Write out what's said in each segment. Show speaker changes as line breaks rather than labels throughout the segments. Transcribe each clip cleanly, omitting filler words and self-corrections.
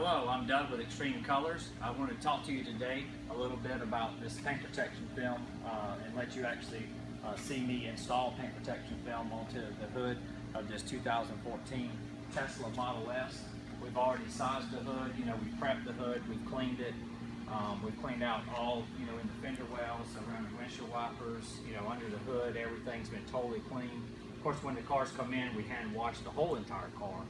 Hello, I'm Doug with Extreme Colors. I want to talk to you today a little bit about this paint protection film and let you actually see me install paint protection film onto the hood of this 2014 Tesla Model S. We've already sized the hood, we've prepped the hood, we've cleaned it. We've cleaned out all, in the fender wells, around the windshield wipers, under the hood, everything's been totally clean. Of course, when the cars come in, we hand wash the whole entire car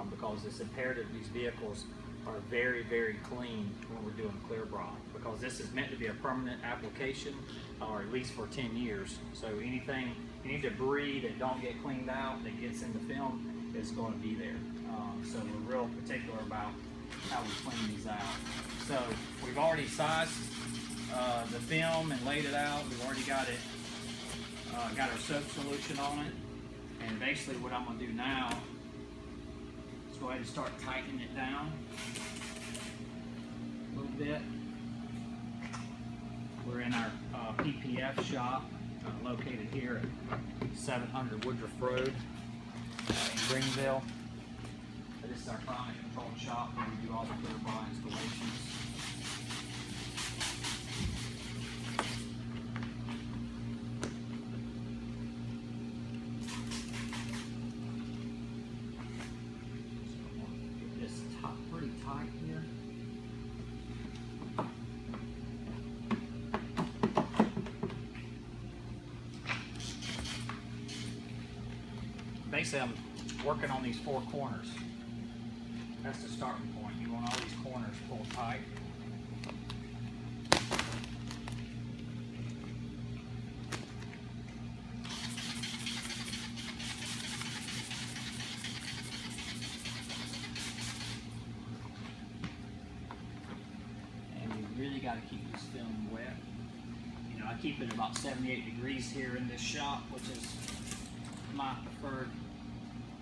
because it's imperative these vehicles are very, very clean when we're doing clear bra, because this is meant to be a permanent application, or at least for 10 years. So anything, any debris that don't get cleaned out, that gets in the film, is going to be there. So we're real particular about how we clean these out. So we've already sized the film and laid it out. We've already got it, got our soap solution on it. And basically what I'm going to do now is go ahead and start tightening it down a little bit. We're in our PPF shop located here at 700 Woodruff Road in Greenville. This is our climate control shop where we do all the clear bra installations. Get this pretty tight here. Basically, I'm working on these four corners. That's the starting point. You want all these corners pulled tight. And you really got to keep this film wet. I keep it about 78 degrees here in this shop, which is my preferred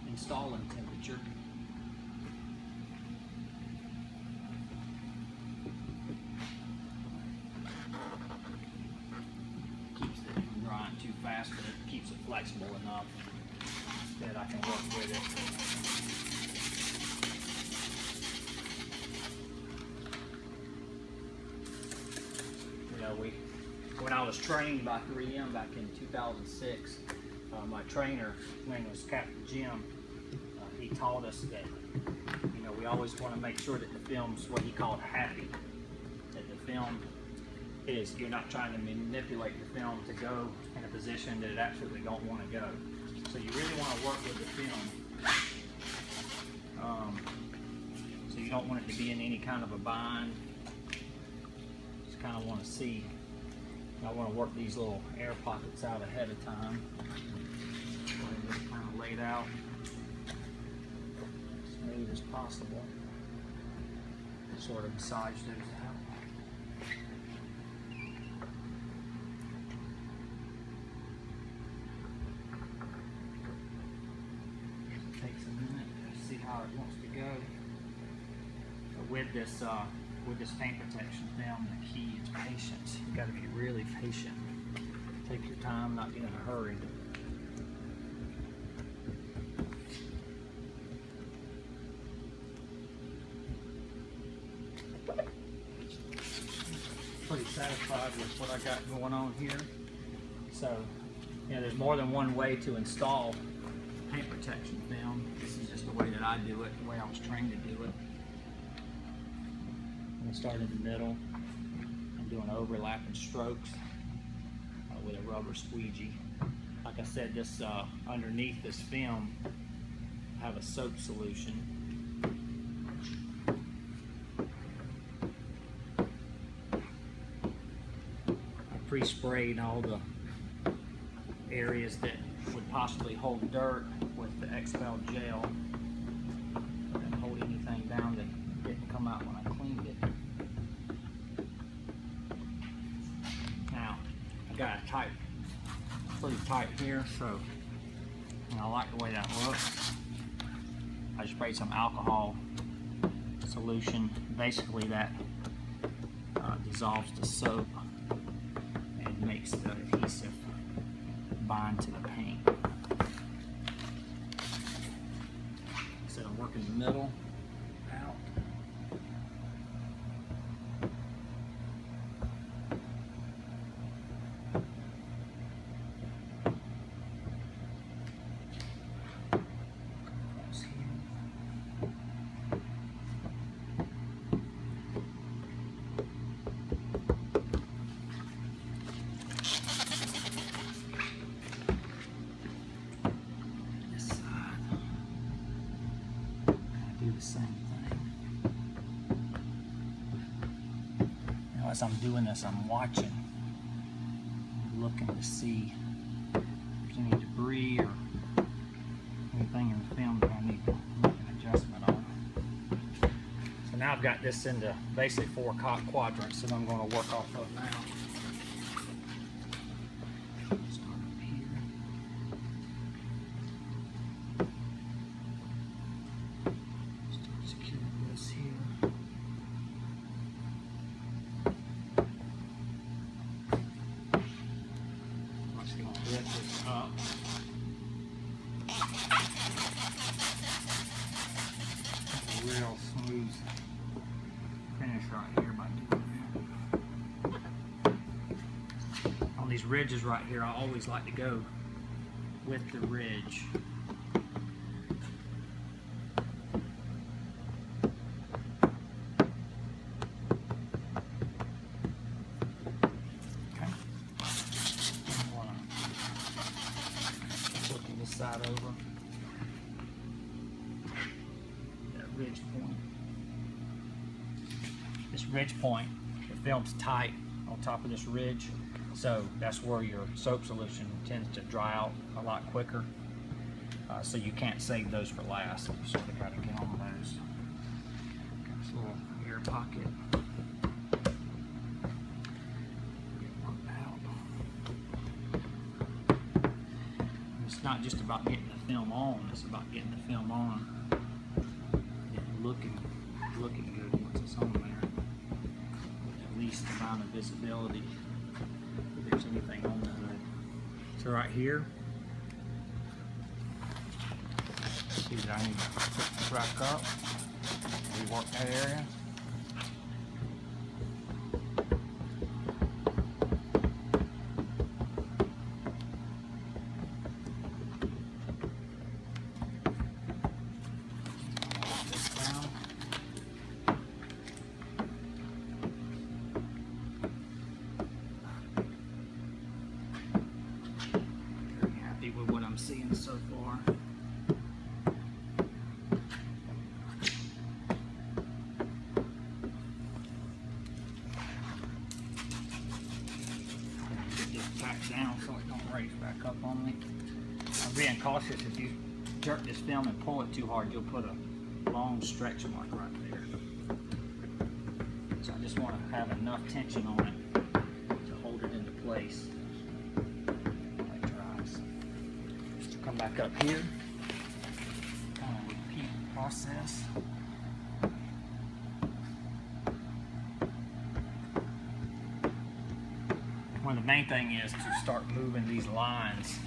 installing temperature. Too fast, but it keeps it flexible enough that I can work with it. When I was trained by 3M back in 2006, my trainer, his name was Captain Jim, he taught us that we always want to make sure that the film's what he called happy, that the film is, you're not trying to manipulate the film to go in a position that it absolutely don't want to go. So you really want to work with the film. So you don't want it to be in any kind of a bind. Just kind of want to see. I want to work these little air pockets out ahead of time. Just kind of laid out as smooth as possible. Sort of massage those out. Takes a minute to see how it wants to go. But with this paint protection film, the key is patience. You got to be really patient. Take your time, not get in a hurry. Pretty satisfied with what I got going on here. So, there's more than one way to install paint protection film. This is just the way that I do it, the way I was trained to do it. I'm going to start in the middle. I'm doing overlapping strokes with a rubber squeegee. Like I said, this underneath this film, I have a soap solution. I pre-sprayed all the areas that would possibly hold dirt with the Xpel gel. Didn't hold anything down that didn't come out when I cleaned it. Now, I got it tight, pretty tight here, so I like the way that looks. I sprayed some alcohol solution. Basically, that dissolves the soap and makes the adhesive bind to the paint. So I'm working the middle out. as I'm doing this, I'm watching, looking to see if there's any debris or anything in the film that I need to make an adjustment on. So now I've got this into basically 4 quadrants that I'm going to work off of now. Start up here. Start securing this here. I'm just going to lift this up. Real smooth finish right here by doing that. On these ridges right here, I always like to go with the ridge. Okay. I want to flip this side over. Ridge point. This ridge point, the film's tight on top of this ridge, so that's where your soap solution tends to dry out a lot quicker. So you can't save those for last. You sort of got to get on those. Got this little air pocket. Get worked out. And it's not just about getting the film on; it's about getting the film on. Looking good once it's on there. At least amount of visibility if there's anything on the hood. So right here, see that I need to put this back up, rework that area. With what I'm seeing so far. Get this back down so it don't raise back up on me. I'm being cautious. If you jerk this film and pull it too hard, you'll put a long stretch mark right there. So I just want to have enough tension on it to hold it into place. Come back up here, kind of repeat the process. One of the main thing is to start moving these lines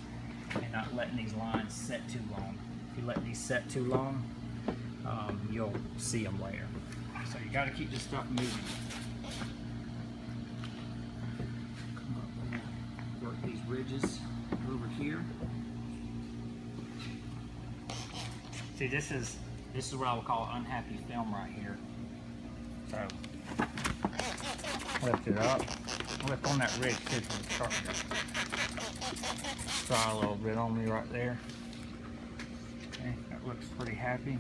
and not letting these lines set too long. If you let these set too long, you'll see them later. So you got to keep this stuff moving. Come up and work these ridges over here. See, this is what I would call unhappy film right here. So lift it up. Lift on that ridge too, so it's starting to dry a little bit on me right there. Okay, that looks pretty happy.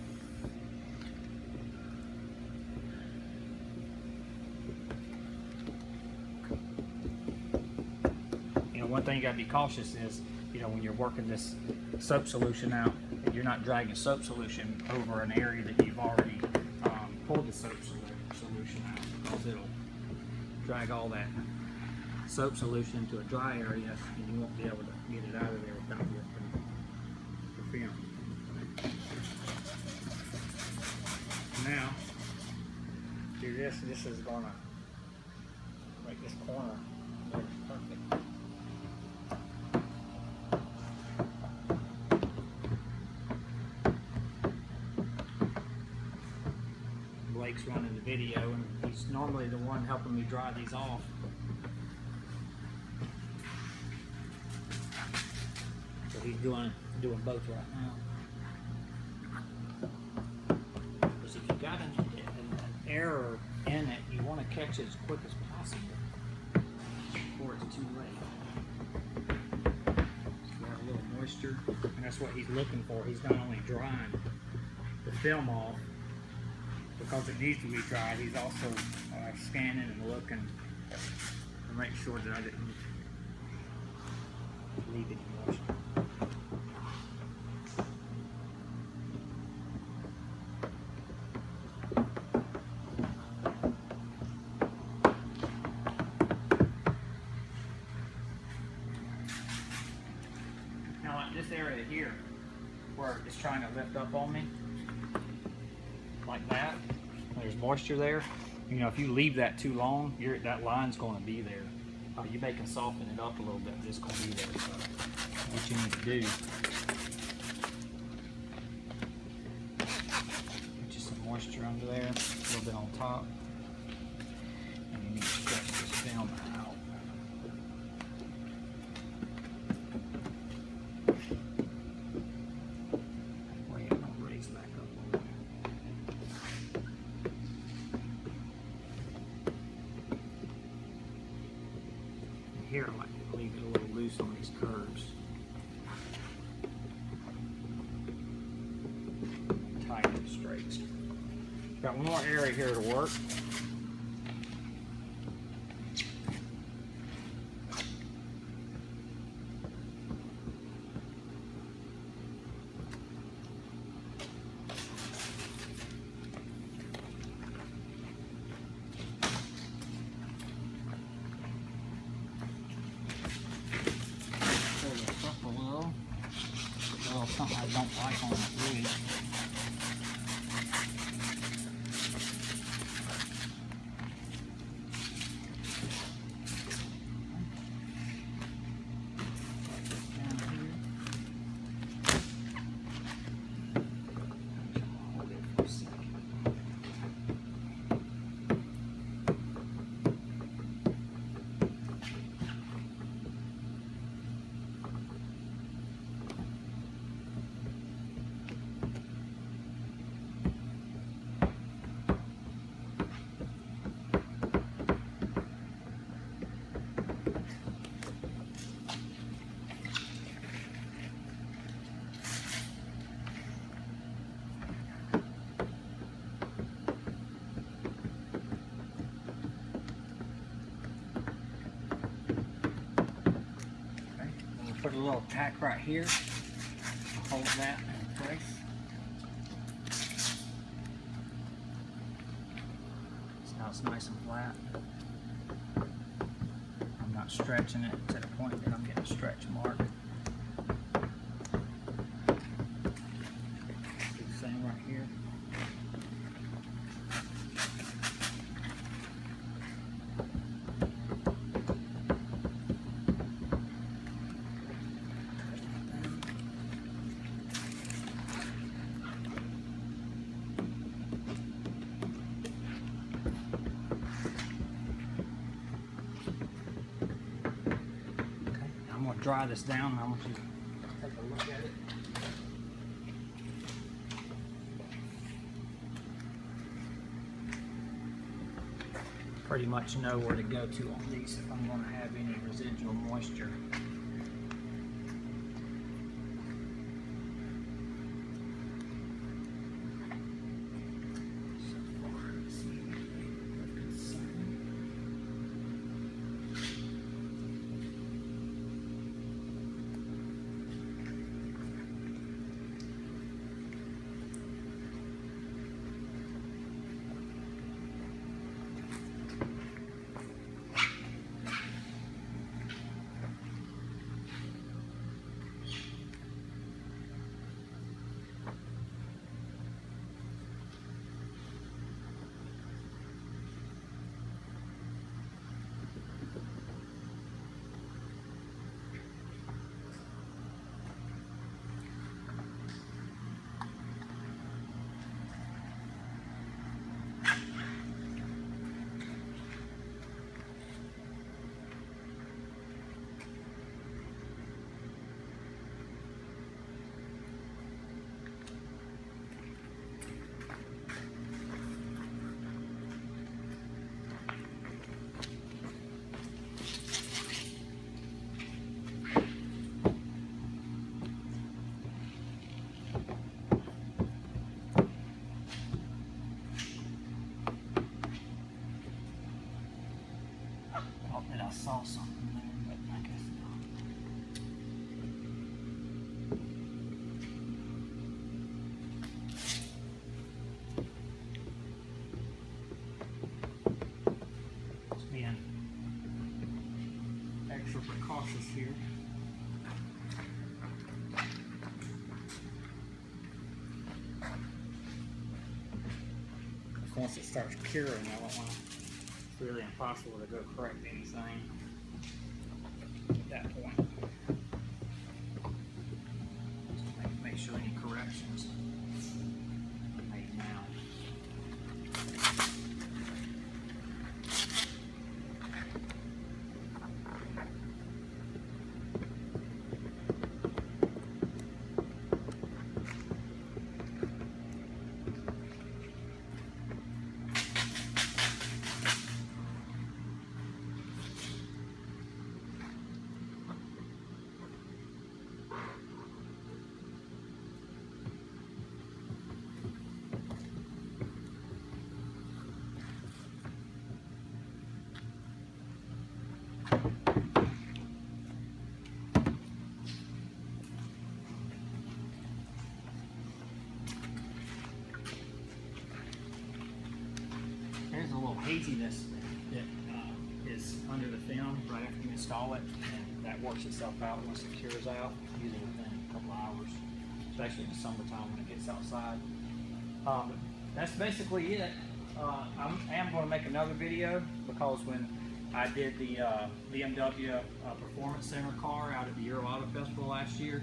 You know, one thing you gotta be cautious is, you know, when you're working this soap solution out, that you're not dragging soap solution over an area that you've already pulled the soap solution out, because it'll drag all that soap solution into a dry area and you won't be able to get it out of there without lifting the film. Now, do this. This is going to make this corner look perfect. Blake's running the video, and he's normally the one helping me dry these off. So he's doing both right now. Because if you got an error in it, you want to catch it as quick as possible before it's too late. You have a little moisture, and that's what he's looking for. He's not only drying the film off because it needs to be dried, he's also scanning and looking to make sure that I didn't leave any moisture. Now, like this area here, where it's trying to lift up on me, like that, there's moisture there. You know, if you leave that too long, that line's going to be there. You may can soften it up a little bit, but it's going to be there. So what you need to do, get you some moisture under there, a little bit on top, and you need to stretch this film out. Wait, I'm going to raise back up a little bit. Here, I like to leave it a little loose on these curves. Tight and straight. Got one more area here to work. Something I don't like on that ridge. Hold it for a second. Put a little tack right here, hold that in place. So now it's nice and flat. I'm not stretching it to the point that I'm getting a stretch mark. Do the same right here. Dry this down. I want you to take a look at it. Pretty much know where to go to on these if I'm going to have any residual moisture. I saw something there, but I guess not. Just being extra precautious here. Once it starts curing, I don't want to, it's really impossible to go correct anything at that point. Just make sure any corrections are made now. There's a little haziness that is under the film right after you install it, and that works itself out once it cures out, usually within a couple of hours, especially in the summertime when it gets outside. That's basically it. I am going to make another video because when I did the BMW Performance Center car out at the Euro Auto Festival last year,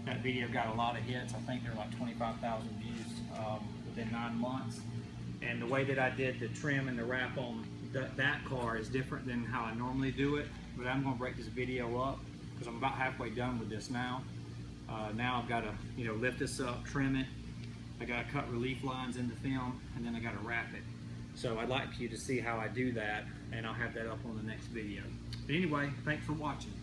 that video got a lot of hits. I think there were like 25,000 views within 9 months. And the way that I did the trim and the wrap on that car is different than how I normally do it. But I'm going to break this video up because I'm about halfway done with this now. Now I've got to lift this up, trim it. I got to cut relief lines in the film, and then I got to wrap it. So I'd like you to see how I do that, and I'll have that up on the next video. But anyway, thanks for watching.